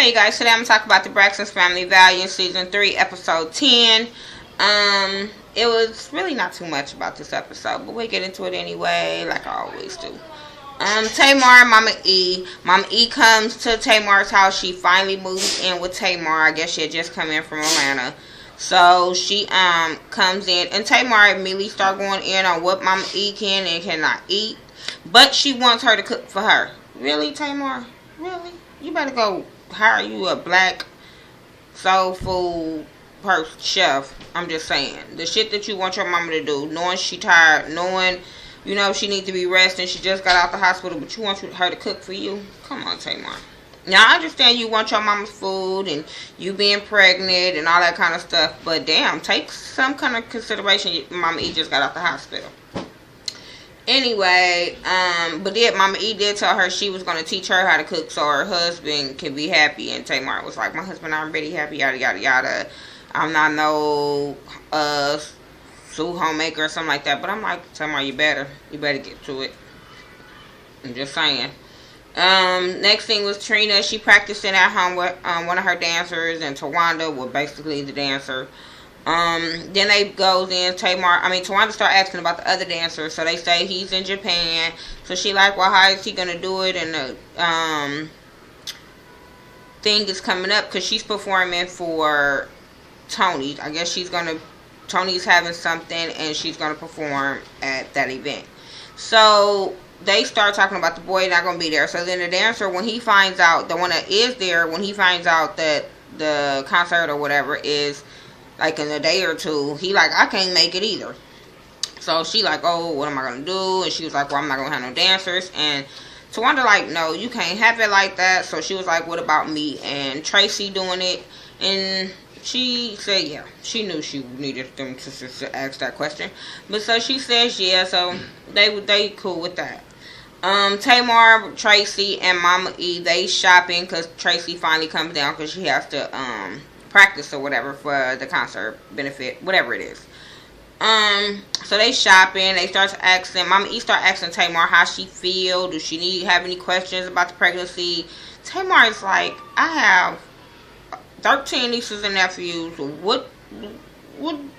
Hey you guys, today I'm going to talk about the Braxton's Family Value Season 3, Episode 10. It was really not too much about this episode, but we'll get into it anyway, like I always do. Tamar and Mama E. Mama E comes to Tamar's house. She finally moves in with Tamar. I guess she had just come in from Atlanta. So she comes in, and Tamar immediately start going in on what Mama E can and cannot eat. But she wants her to cook for her. Really, Tamar? Really? You better go hire you a black soul food chef. I'm just saying. The shit that you want your mama to do, knowing she tired, knowing, you know, she needs to be resting, she just got out the hospital, but you want her to cook for you? Come on, Tamar. Now, I understand you want your mama's food and you being pregnant and all that kind of stuff, but damn, take some kind of consideration. Mama E just got out the hospital. Anyway, but Mama E did tell her she was going to teach her how to cook so her husband can be happy. And Tamar was like, my husband already happy, yada, yada, yada. I'm not no soup homemaker or something like that. But I'm like, Tamar, you better get to it. I'm just saying. Next thing was Trina. She practicing at home with one of her dancers, and Towanda was basically the dancer. Then they goes in, Towanda start asking about the other dancer, so they say he's in Japan. So she like, well, how is he gonna do it? And the thing is coming up because she's performing for Toni. I guess Toni's having something and she's gonna perform at that event. So they start talking about the boy not gonna be there. So then the dancer, when he finds out, the one that is there, when he finds out that the concert or whatever is like in a day or two, he like, I can't make it either. So she like, oh, what am I gonna do? And she was like, well, I'm not gonna have no dancers. And Towanda like, no, you can't have it like that. So she was like, what about me and Tracy doing it? And she said, yeah, she knew she needed them to ask that question. But so she says, yeah, so they cool with that. Tamar, Tracy, and Mama E, they shopping because Tracy finally comes down because she has to practice or whatever for the concert benefit, whatever it is. So they shopping. They start to ask them. Mama E start asking Tamar how she feel. Do she have any questions about the pregnancy? Tamar is like, I have 13 nieces and nephews. What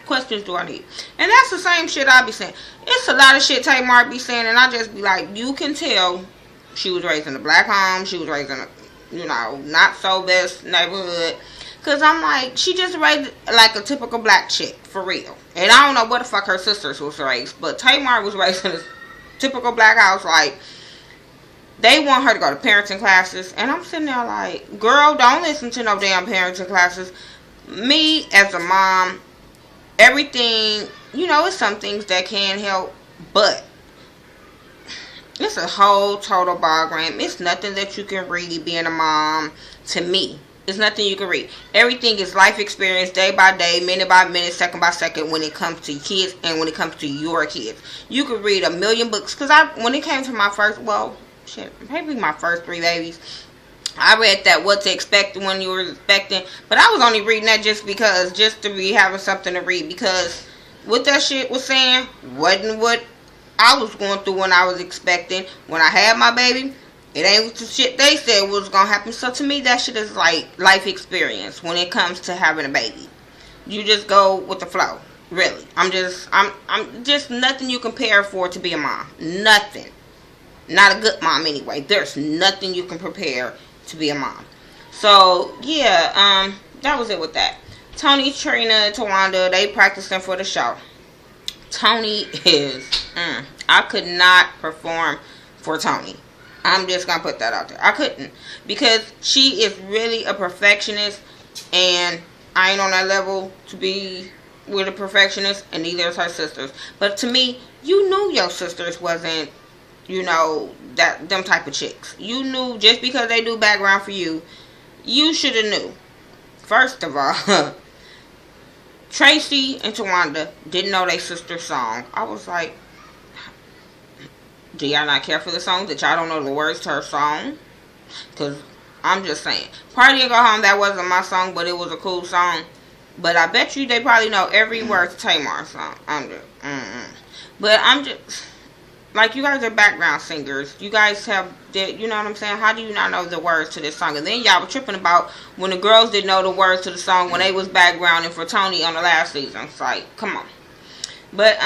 questions do I need? And that's the same shit I be saying. It's a lot of shit Tamar be saying, and I just be like, you can tell she was raised in a black home. She was raised in a, you know, not so best neighborhood. Because I'm like, she just raised like a typical black chick, for real. And I don't know what the fuck her sisters was raised, but Tamar was raised in a typical black house. Like, they want her to go to parenting classes. And I'm sitting there like, girl, don't listen to no damn parenting classes. Me, as a mom, everything, you know, it's some things that can help, but it's a whole total ball game. It's nothing that you can read being a mom, to me. There's nothing you can read. Everything is life experience, day by day, minute by minute, second by second, when it comes to kids and when it comes to your kids. You could read a million books. Because when it came to my first, well, shit, maybe my first 3 babies, I read that What to Expect When You Were Expecting. But I was only reading that just to be having something to read. Because what that shit was saying wasn't what I was going through when I was expecting. When I had my baby, it ain't the shit they said was gonna happen. So to me, that shit is like life experience when it comes to having a baby. You just go with the flow. Really. I'm just nothing you compare for to be a mom. Nothing. Not a good mom anyway. There's nothing you can prepare to be a mom. So yeah, that was it with that. Toni, Trina, Towanda, they practicing for the show. Toni is I could not perform for Toni. I'm just going to put that out there. I couldn't. Because she is really a perfectionist. And I ain't on that level to be with a perfectionist. And neither is her sisters. But to me, you knew your sisters wasn't, you know, them type of chicks. You knew just because they do background for you. You should have knew. First of all, Tracy and Towanda didn't know their sister's song. I was like, do y'all not care for the song? That y'all don't know the words to her song? Because I'm just saying. Party and Go Home, that wasn't my song, but it was a cool song. But I bet you they probably know every word to Tamar's song. But I'm just, Like, you guys are background singers. You guys have, you know what I'm saying? How do you not know the words to this song? And then y'all were tripping about when the girls didn't know the words to the song when they was backgrounding for Toni on the last season. It's like, come on. But,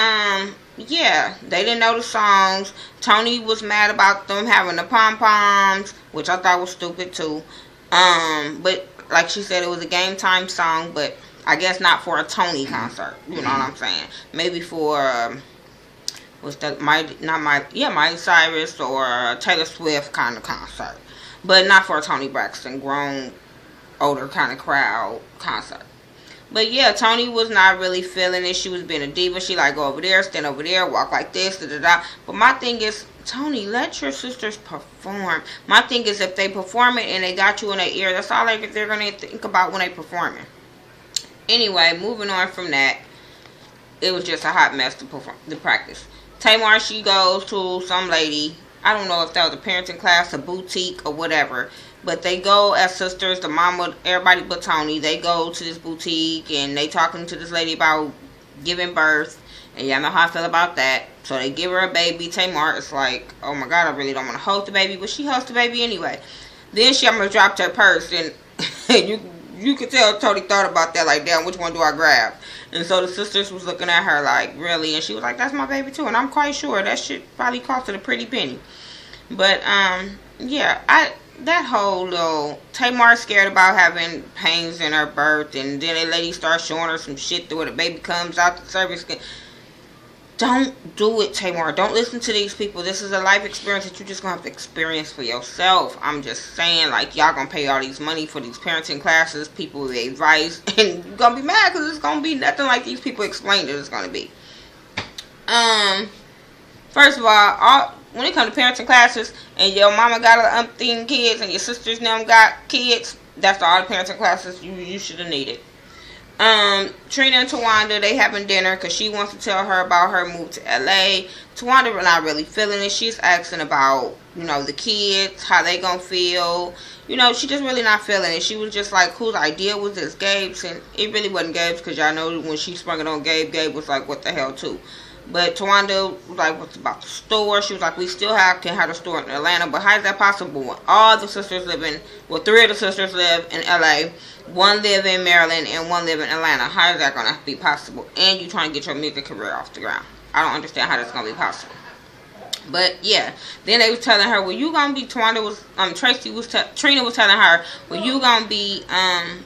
yeah, they didn't know the songs. Toni was mad about them having the pom-poms, which I thought was stupid, too. But, like she said, it was a game time song, but I guess not for a Toni concert. You know what I'm saying? Maybe for, what's that? Miley Cyrus or Taylor Swift kind of concert. But not for a Toni Braxton, grown, older kind of crowd concert. But yeah, Toni was not really feeling it. She was being a diva. She like, go over there, stand over there, walk like this, da-da-da. But my thing is, Toni, let your sisters perform. My thing is, if they perform it and they got you in their ear, that's all they're going to think about when they performing. Anyway, moving on from that, it was just a hot mess to practice. Tamar, she goes to some lady. I don't know if that was a parenting class, a boutique, or whatever. But they go as sisters, the mama, everybody but Toni. They go to this boutique and they talking to this lady about giving birth. And y'all know how I feel about that. So they give her a baby. Tamar is like, oh my God, I really don't want to hold the baby. But she holds the baby anyway. Then she almost dropped her purse. And you could tell Toni thought about that. Like, damn, which one do I grab? And so the sisters was looking at her like, really? And she was like, that's my baby too. And I'm quite sure that shit probably costed a pretty penny. But, yeah, that whole little, Tamar scared about having pains in her birth, and then a lady starts showing her some shit to where the baby comes out the cervix. Don't do it, Tamar. Don't listen to these people. This is a life experience that you're just going to have to experience for yourself. I'm just saying, like, y'all going to pay all these money for these parenting classes, people with advice, and you're going to be mad because it's going to be nothing like these people explained it it's going to be. First of all, when it comes to parenting classes, and your mama got a umpteen kids, and your sisters now got kids, that's all the parenting classes you should have needed. Trina and Towanda, they having dinner because she wants to tell her about her move to LA. Towanda not really feeling it. She's asking about, you know, the kids, how they gonna feel. You know, she just really not feeling it. She was just like, whose idea was this? Gabe's? And it really wasn't Gabe's, because y'all know when she sprung it on Gabe, Gabe was like, what the hell too. But Towanda was like, what's about the store? She was like, we still can have a store in Atlanta, but how is that possible when all the sisters live in, well, 3 of the sisters live in LA, 1 live in Maryland, and 1 live in Atlanta? How is that going to be possible? And you trying to get your music career off the ground. I don't understand how that's going to be possible. But yeah, then they was telling her, well, you gonna be, Trina was telling her, well, you gonna be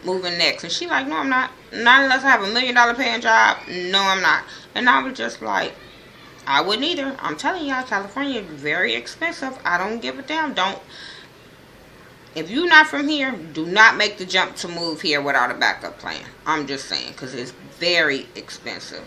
moving next, and she like, no, I'm not unless I have $1 million paying job. No, I'm not. And I was just like, I wouldn't either. I'm telling y'all, California is very expensive. I don't give a damn. If you're not from here, do not make the jump to move here without a backup plan. I'm just saying, because it's very expensive.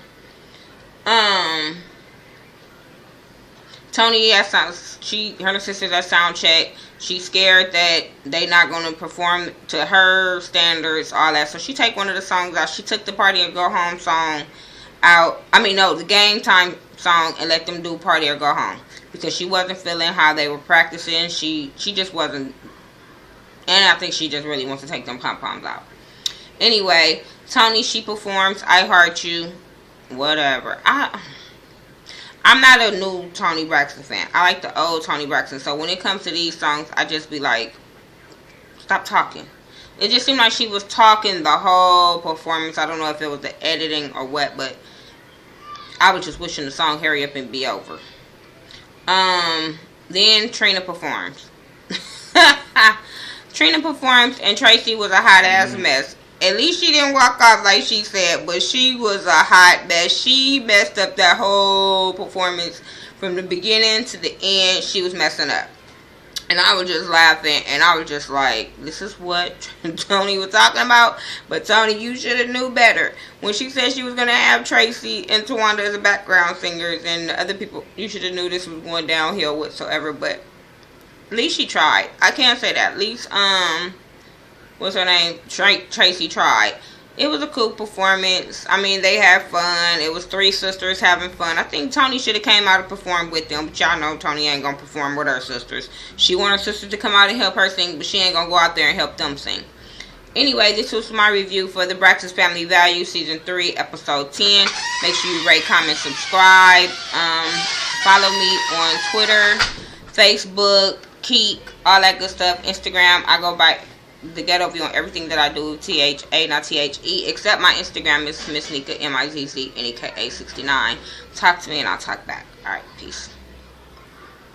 Toni, her sisters at sound check. She's scared that they not going to perform to her standards, all that. So she take one of the songs out. She took the Party or Go Home song out. The Game Time song, and let them do Party or Go Home, because she wasn't feeling how they were practicing. She just wasn't, and I think she just really wants to take them pom-poms out. Anyway, Toni, she performs I Heart You, whatever. I'm not a new Toni Braxton fan. I like the old Toni Braxton. So when it comes to these songs, I just be like, stop talking. It just seemed like she was talking the whole performance. I don't know if it was the editing or what, but I was just wishing the song hurry up and be over. Then Trina performs. Trina performs, and Tracy was a hot ass mess. At least she didn't walk off like she said, but she was a hot mess. She messed up that whole performance from the beginning to the end. She was messing up. And I was just laughing, and I was just like, this is what Toni was talking about. But Toni, you should have knew better. When she said she was going to have Tracy and Towanda as the background singers, and the other people, you should have knew this was going downhill whatsoever. But at least she tried. I can't say that. At least, what's her name? Tracy tried. It was a cool performance. I mean, they had fun. It was 3 sisters having fun. I think Toni should have came out and performed with them. But y'all know Toni ain't going to perform with her sisters. She want her sisters to come out and help her sing, but she ain't going to go out there and help them sing. Anyway, this was my review for the Braxton Family Values Season 3, Episode 10. Make sure you rate, comment, subscribe. Follow me on Twitter, Facebook, Keep, all that good stuff. Instagram, I go by The Ghetto View on everything that I do. THA, not THE. Except my Instagram is Miss Nika, MIZZNEKA69. Talk to me and I'll talk back. Alright, peace.